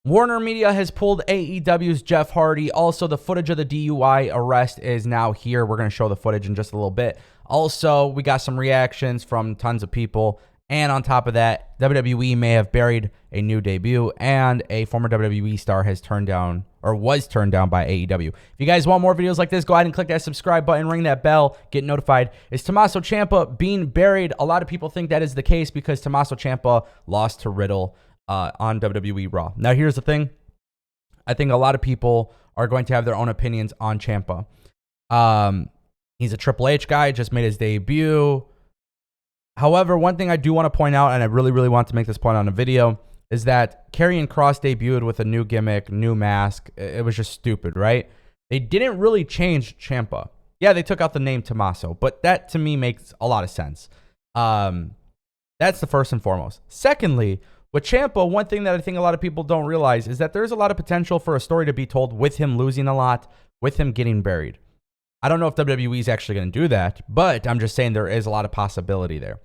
Warner Media has pulled AEW's Jeff Hardy. Also, the footage of the DUI arrest is now here. We're going to show the footage in just a little bit. Also, we got some reactions from tons of people. And on top of that, WWE may have buried a new debut, and a former WWE star has turned down, or was turned down by AEW. If you guys want more videos like this, go ahead and click that subscribe button, ring that bell, get notified. Is Tommaso Ciampa being buried? A lot of people think that is the case because Tommaso Ciampa lost to Riddle on WWE Raw. Now, here's the thing. I think a lot of people are going to have their own opinions on Ciampa. He's a Triple H guy, just made his debut. However, one thing I do want to point out, and I really, really want to make this point on a video, is that Karrion Kross debuted with a new gimmick, new mask. It was just stupid, right? They didn't really change Ciampa. Yeah, they took out the name Tommaso, but that to me makes a lot of sense. That's the first and foremost. Secondly, with Ciampa, one thing that I think a lot of people don't realize is that there's a lot of potential for a story to be told with him losing a lot, with him getting buried. I don't know if WWE is actually going to do that, but I'm just saying there is a lot of possibility there.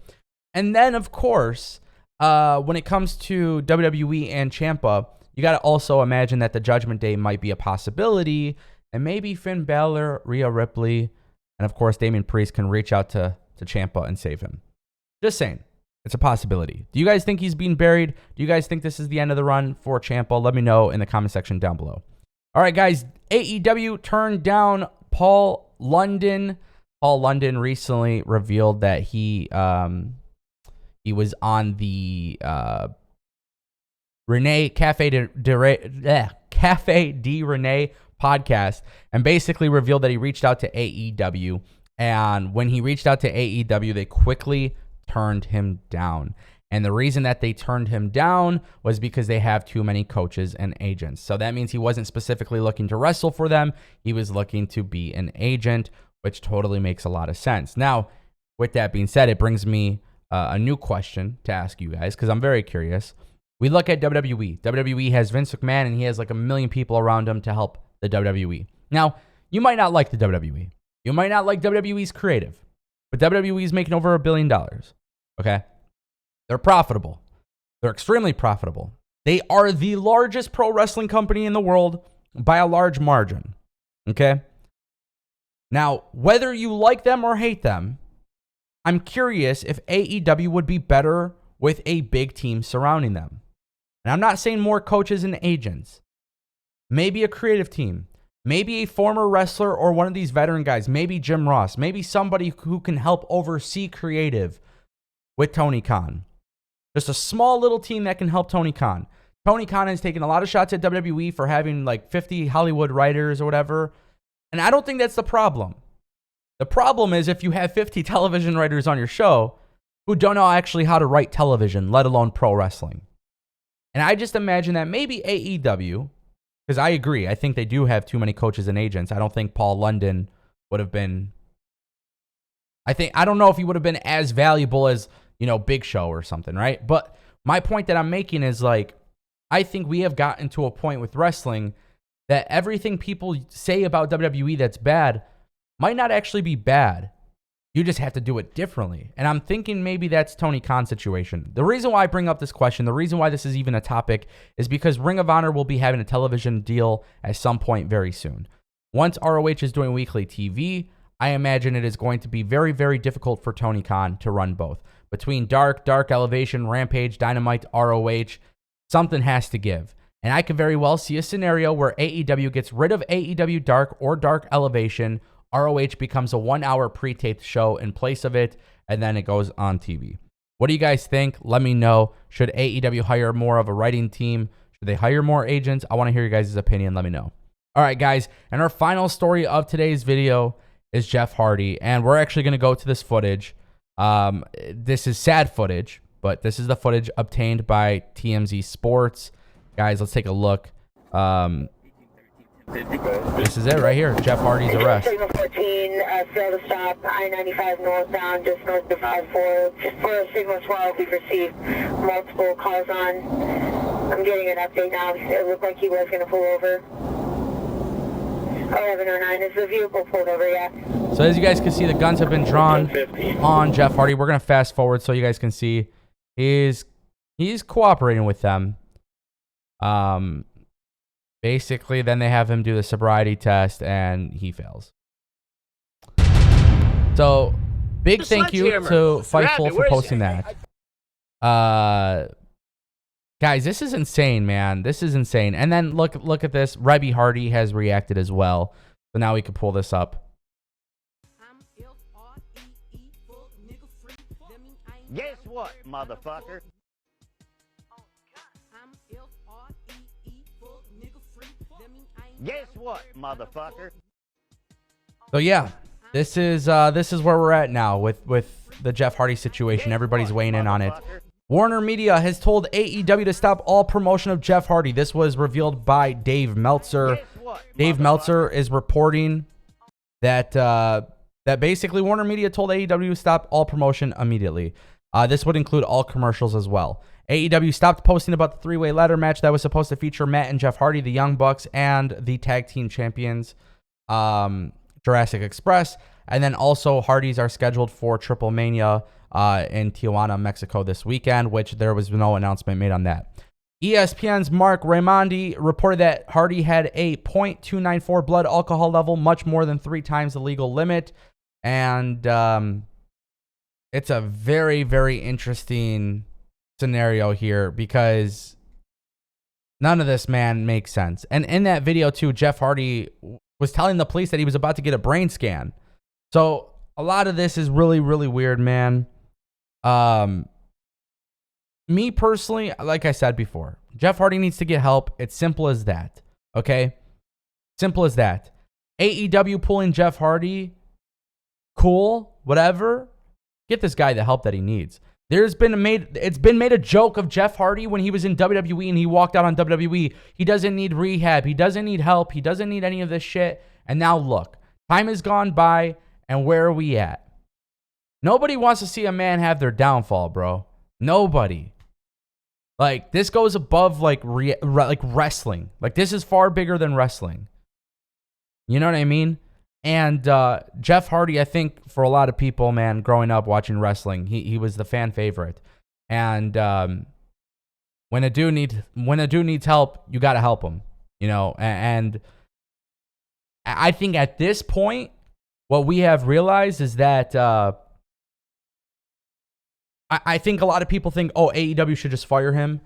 And then, of course, when it comes to WWE and Ciampa, you got to also imagine that the Judgment Day might be a possibility, and maybe Finn Balor, Rhea Ripley, and of course Damian Priest can reach out to Ciampa and save him. Just saying, it's a possibility. Do you guys think he's being buried? Do you guys think this is the end of the run for Ciampa? Let me know in the comment section down below. All right, guys, AEW turned down Paul London. Paul London recently revealed that he was on the Cafe de Renee podcast, and basically revealed that he reached out to AEW. And when he reached out to AEW, they quickly turned him down. And the reason that they turned him down was because they have too many coaches and agents. So that means he wasn't specifically looking to wrestle for them. He was looking to be an agent, which totally makes a lot of sense. Now, with that being said, it brings me a new question to ask you guys, because I'm very curious. We look at WWE. WWE has Vince McMahon, and he has like 1 million people around him to help the WWE. Now, you might not like the WWE. You might not like WWE's creative, but WWE is making over $1 billion. Okay? They're profitable. They're extremely profitable. They are the largest pro wrestling company in the world by a large margin. Okay? Now, whether you like them or hate them, I'm curious if AEW would be better with a big team surrounding them. And I'm not saying more coaches and agents. Maybe a creative team. Maybe a former wrestler or one of these veteran guys. Maybe Jim Ross. Maybe somebody who can help oversee creative with Tony Khan. Just a small little team that can help Tony Khan. Tony Khan has taken a lot of shots at WWE for having like 50 Hollywood writers or whatever. And I don't think that's the problem. The problem is if you have 50 television writers on your show who don't know actually how to write television, let alone pro wrestling. And I just imagine that maybe AEW, because I agree, I think they do have too many coaches and agents. I don't think Paul London would have been, I don't know if he would have been as valuable as, Big Show or something, right? But my point that I'm making is like, I think we have gotten to a point with wrestling that everything people say about WWE that's bad might not actually be bad. You just have to do it differently. And I'm thinking maybe that's Tony Khan's situation. The reason why I bring up this question, the reason why this is even a topic, is because Ring of Honor will be having a television deal at some point very soon. Once ROH is doing weekly TV, I imagine it is going to be very, very difficult for Tony Khan to run both. Between Dark Elevation, Rampage, Dynamite, ROH, something has to give. And I could very well see a scenario where AEW gets rid of AEW Dark or Dark Elevation, ROH becomes a 1-hour pre-taped show in place of it, and then it goes on TV. What do you guys think? Let me know. Should AEW hire more of a writing team? Should they hire more agents? I want to hear your guys' opinion. Let me know. All right, guys. And our final story of today's video is Jeff Hardy. And we're actually going to go to this footage. This is sad footage, but this is the footage obtained by TMZ Sports. Guys, let's take a look. This is it right here. Jeff Hardy's arrest. Signal 14, failed to stop, I-95 northbound, just north of 54. For Signal 12, we've received multiple calls on. I'm getting an update now. It looked like he was going to pull over. 1109, is the vehicle pulled over yet? So as you guys can see, the guns have been drawn on Jeff Hardy. We're going to fast forward so you guys can see he's cooperating with them. Basically, then they have him do the sobriety test, and he fails. So, big thank you to Fightful for posting that. Guys, this is insane, man. This is insane. And then look at this. Reby Hardy has reacted as well. So now we can pull this up. Guess what, motherfucker? Guess what, motherfucker? So yeah, this is where we're at now with the Jeff Hardy situation. Everybody's weighing in on it. Warner Media has told AEW to stop all promotion of Jeff Hardy. This was revealed by Dave Meltzer. Dave Meltzer is reporting that that basically Warner Media told AEW to stop all promotion immediately. This would include all commercials as well. AEW stopped posting about the three-way ladder match that was supposed to feature Matt and Jeff Hardy, the Young Bucks, and the tag team champions, Jurassic Express. And then also Hardys are scheduled for Triple Mania in Tijuana, Mexico this weekend, which there was no announcement made on that. ESPN's Mark Raimondi reported that Hardy had a .294 blood alcohol level, much more than 3 times the legal limit. And it's a very, very interesting scenario here because none of this, man, makes sense. And in that video too, Jeff Hardy was telling the police that he was about to get a brain scan. So a lot of this is really, really weird, man. Me personally, like I said before, Jeff Hardy needs to get help. It's simple as that. Okay? Simple as that. AEW pulling Jeff Hardy, cool, whatever. Get this guy the help that he needs. It's been made a joke of Jeff Hardy when he was in WWE and he walked out on WWE. He doesn't need rehab. He doesn't need help. He doesn't need any of this shit. And now look, time has gone by, and where are we at? Nobody wants to see a man have their downfall, bro. Nobody. Like, this goes above like wrestling. Like, this is far bigger than wrestling. You know what I mean? And Jeff Hardy, I think for a lot of people, man, growing up watching wrestling, he was the fan favorite. And when a dude needs help, you got to help him, you know. And I think at this point, what we have realized is that I think a lot of people think, oh, AEW should just fire him.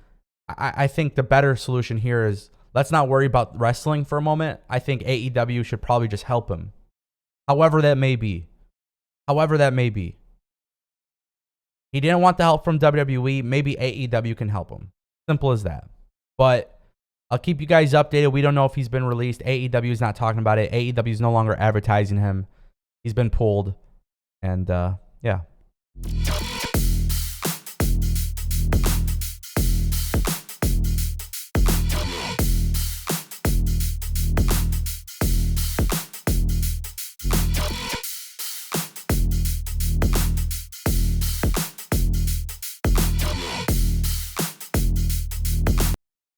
I think the better solution here is let's not worry about wrestling for a moment. I think AEW should probably just help him. However that may be. However that may be. He didn't want the help from WWE. Maybe AEW can help him. Simple as that. But I'll keep you guys updated. We don't know if he's been released. AEW is not talking about it. AEW is no longer advertising him. He's been pulled. And, yeah.